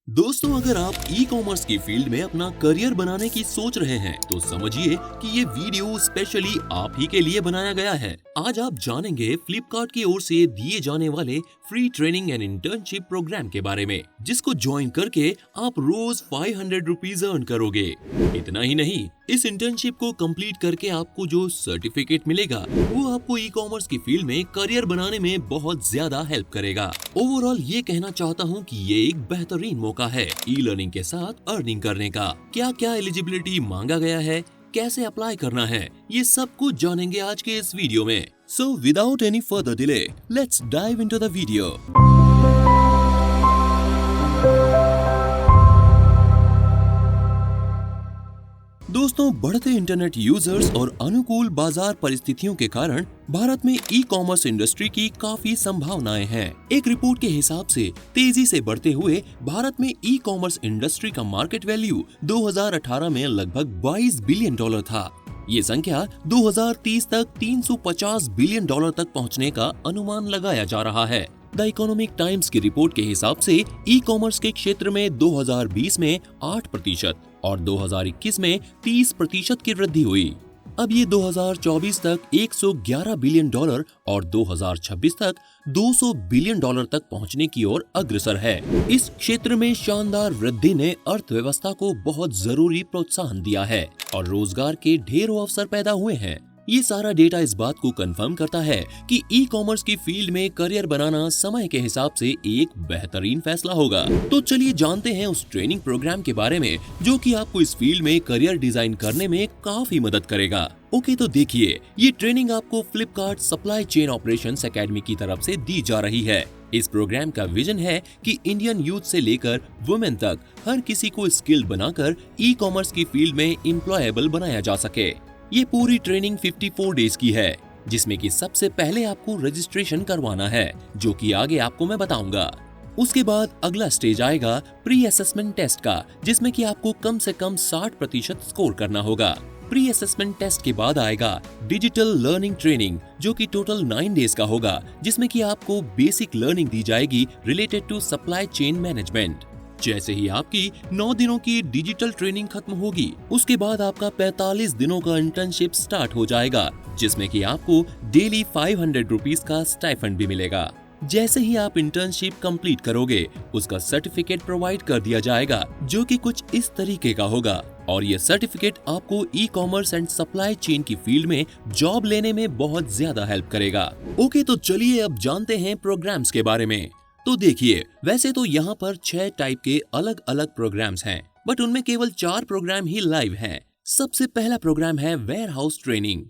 दोस्तों, अगर आप ई कॉमर्स की फील्ड में अपना करियर बनाने की सोच रहे हैं तो समझिए कि ये वीडियो स्पेशली आप ही के लिए बनाया गया है। आज आप जानेंगे फ्लिपकार्ट की ओर से दिए जाने वाले free training and internship program के बारे में, जिसको ज्वाइन करके आप रोज 500 रुपीज अर्न करोगे। इतना ही नहीं, इस इंटर्नशिप को कंप्लीट करके आपको जो सर्टिफिकेट मिलेगा वो आपको ई कॉमर्स की फील्ड में करियर बनाने में बहुत ज्यादा हेल्प करेगा। ओवरऑल ये कहना चाहता हूँ कि ये एक बेहतरीन मौका है ई लर्निंग के साथ अर्निंग करने का। क्या क्या एलिजिबिलिटी मांगा गया है, कैसे अप्लाई करना है, ये सब कुछ जानेंगे आज के इस वीडियो में। So without any further delay, let's dive into the video. दोस्तों, बढ़ते इंटरनेट यूजर्स और अनुकूल बाजार परिस्थितियों के कारण भारत में ई कॉमर्स इंडस्ट्री की काफी संभावनाएं हैं। एक रिपोर्ट के हिसाब से तेजी से बढ़ते हुए भारत में ई कॉमर्स इंडस्ट्री का मार्केट वैल्यू 2018 में लगभग $22 बिलियन था। ये संख्या 2030 तक $350 बिलियन तक पहुंचने का अनुमान लगाया जा रहा है। द इकोनॉमिक टाइम्स की रिपोर्ट के हिसाब से ई कॉमर्स के क्षेत्र में 2020 में 8% और 2021 में 30% की वृद्धि हुई। अब ये 2024 तक $111 बिलियन और 2026 तक $200 बिलियन तक पहुंचने की ओर अग्रसर है। इस क्षेत्र में शानदार वृद्धि ने अर्थव्यवस्था को बहुत जरूरी प्रोत्साहन दिया है और रोजगार के ढेरों अवसर पैदा हुए हैं। ये सारा डेटा इस बात को कंफर्म करता है कि ई कॉमर्स की फील्ड में करियर बनाना समय के हिसाब से एक बेहतरीन फैसला होगा। तो चलिए जानते हैं उस ट्रेनिंग प्रोग्राम के बारे में जो कि आपको इस फील्ड में करियर डिजाइन करने में काफी मदद करेगा। ओके, तो देखिए, ये ट्रेनिंग आपको Flipkart supply chain operations academy की तरफ से दी जा रही है। इस प्रोग्राम का विजन है कि इंडियन यूथ से लेकर वुमेन तक हर किसी को स्किल्ड बनाकर ई कॉमर्स की फील्ड में एम्प्लॉयबल बनाया जा सके। ये पूरी ट्रेनिंग 54 डेज की है, जिसमें कि सबसे पहले आपको रजिस्ट्रेशन करवाना है, जो कि आगे आपको मैं बताऊंगा। उसके बाद अगला स्टेज आएगा प्री असेसमेंट टेस्ट का, जिसमें कि आपको कम से कम 60% स्कोर करना होगा। प्री असेसमेंट टेस्ट के बाद आएगा डिजिटल लर्निंग ट्रेनिंग, जो कि टोटल 9 डेज का होगा, जिसमें कि आपको बेसिक लर्निंग दी जाएगी related to supply chain management. जैसे ही आपकी 9 दिनों की डिजिटल ट्रेनिंग खत्म होगी, उसके बाद आपका 45 दिनों का इंटर्नशिप स्टार्ट हो जाएगा, जिसमें कि आपको डेली 500 रुपीज का स्टाइफंड भी मिलेगा। जैसे ही आप इंटर्नशिप कंप्लीट करोगे, उसका सर्टिफिकेट प्रोवाइड कर दिया जाएगा, जो कि कुछ इस तरीके का होगा और ये सर्टिफिकेट आपको e commerce and supply chain की फील्ड में जॉब लेने में बहुत ज्यादा हेल्प करेगा। ओके, तो चलिए अब जानते हैं प्रोग्राम्स के बारे में। तो देखिए, वैसे तो यहाँ पर 6 टाइप के अलग अलग प्रोग्राम्स हैं, बट उनमें केवल 4 प्रोग्राम ही लाइव हैं। सबसे पहला प्रोग्राम है वेयर हाउस ट्रेनिंग।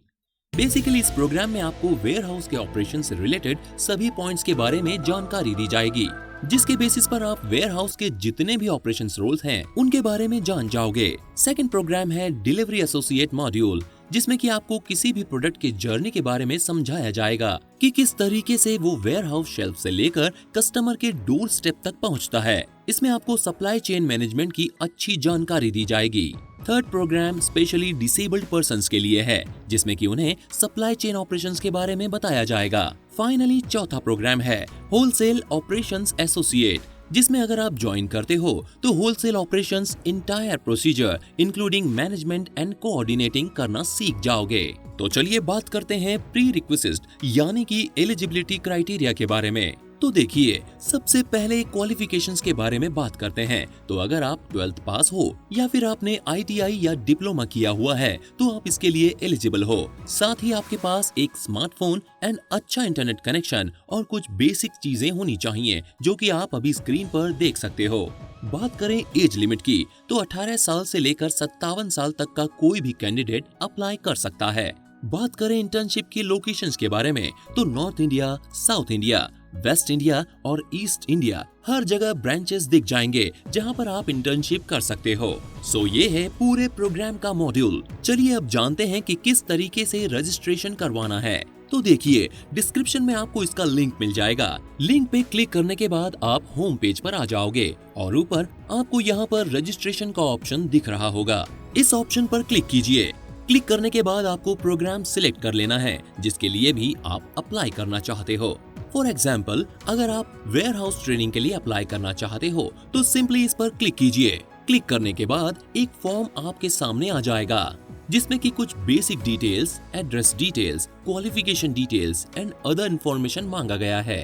बेसिकली इस प्रोग्राम में आपको वेयर हाउस के ऑपरेशन से रिलेटेड सभी पॉइंट्स के बारे में जानकारी दी जाएगी, जिसके बेसिस पर आप वेयर हाउस के जितने भी ऑपरेशंस रोल्स हैं उनके बारे में जान जाओगे। सेकंड प्रोग्राम है डिलीवरी एसोसिएट मॉड्यूल, जिसमें कि आपको किसी भी प्रोडक्ट की जर्नी के बारे में समझाया जाएगा कि किस तरीके से वो वेयर हाउस शेल्फ से लेकर कस्टमर के डोर स्टेप तक पहुंचता है। इसमें आपको सप्लाई चेन मैनेजमेंट की अच्छी जानकारी दी जाएगी। Third program specially disabled persons के लिए है, जिसमें कि उन्हें सप्लाई चेन ऑपरेशंस के बारे में बताया जाएगा। फाइनली चौथा प्रोग्राम है होलसेल ऑपरेशंस एसोसिएट, जिसमें अगर आप ज्वाइन करते हो तो wholesale operations entire procedure including management and coordinating करना सीख जाओगे। तो चलिए बात करते हैं प्री रिक्विजिट यानी कि एलिजिबिलिटी क्राइटेरिया के बारे में। तो देखिए, सबसे पहले क्वालिफिकेशंस के बारे में बात करते हैं। तो अगर आप 12th पास हो या फिर आपने ITI या डिप्लोमा किया हुआ है तो आप इसके लिए एलिजिबल हो। साथ ही आपके पास एक स्मार्टफोन एंड अच्छा इंटरनेट कनेक्शन और कुछ बेसिक चीजें होनी चाहिए, जो कि आप अभी स्क्रीन पर देख सकते हो। बात करें एज लिमिट की, तो 18 साल से लेकर 57 साल तक का कोई भी कैंडिडेट अप्लाई कर सकता है। बात करें इंटर्नशिप की लोकेशंस के बारे में, तो north India, south India, waste India और ईस्ट इंडिया हर जगह ब्रांचेस दिख जाएंगे जहां पर आप इंटर्नशिप कर सकते हो। सो ये है पूरे प्रोग्राम का मॉड्यूल। चलिए अब जानते हैं कि किस तरीके से रजिस्ट्रेशन करवाना है। तो देखिए, डिस्क्रिप्शन में आपको इसका लिंक मिल जाएगा। लिंक पे क्लिक करने के बाद आप होम पेज पर आ जाओगे और ऊपर आपको यहाँ पर रजिस्ट्रेशन का ऑप्शन दिख रहा होगा। इस ऑप्शन पर क्लिक कीजिए। क्लिक करने के बाद आपको प्रोग्राम सिलेक्ट कर लेना है जिसके लिए भी आप अप्लाई करना चाहते हो। फॉर एग्जाम्पल, अगर आप वेयर हाउस ट्रेनिंग के लिए अप्लाई करना चाहते हो तो सिंपली इस पर क्लिक कीजिए। क्लिक करने के बाद एक फॉर्म आपके सामने आ जाएगा जिसमें कि कुछ basic details, address details, qualification details and other information मांगा गया है।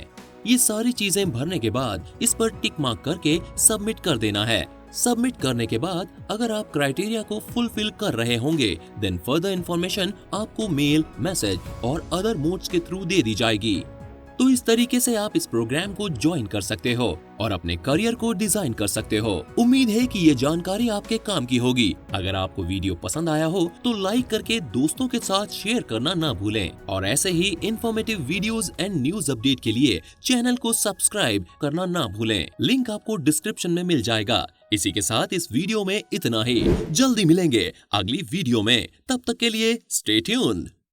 ये सारी चीजें भरने के बाद इस पर टिक मार्क करके सबमिट कर देना है। सबमिट करने के बाद अगर आप क्राइटेरिया को फुलफिल कर रहे होंगे देन फर्दर इंफॉर्मेशन आपको मेल, मैसेज और अदर मोड्स के थ्रू दे दी जाएगी। तो इस तरीके से आप इस प्रोग्राम को ज्वाइन कर सकते हो और अपने करियर को डिजाइन कर सकते हो। उम्मीद है कि ये जानकारी आपके काम की होगी। अगर आपको वीडियो पसंद आया हो तो लाइक करके दोस्तों के साथ शेयर करना ना भूलें और ऐसे ही informative videos and news update के लिए चैनल को सब्सक्राइब करना ना भूलें। लिंक आपको डिस्क्रिप्शन में मिल जाएगा। इसी के साथ इस वीडियो में इतना ही। जल्दी मिलेंगे अगली वीडियो में। तब तक के लिए स्टे ट्यून्ड।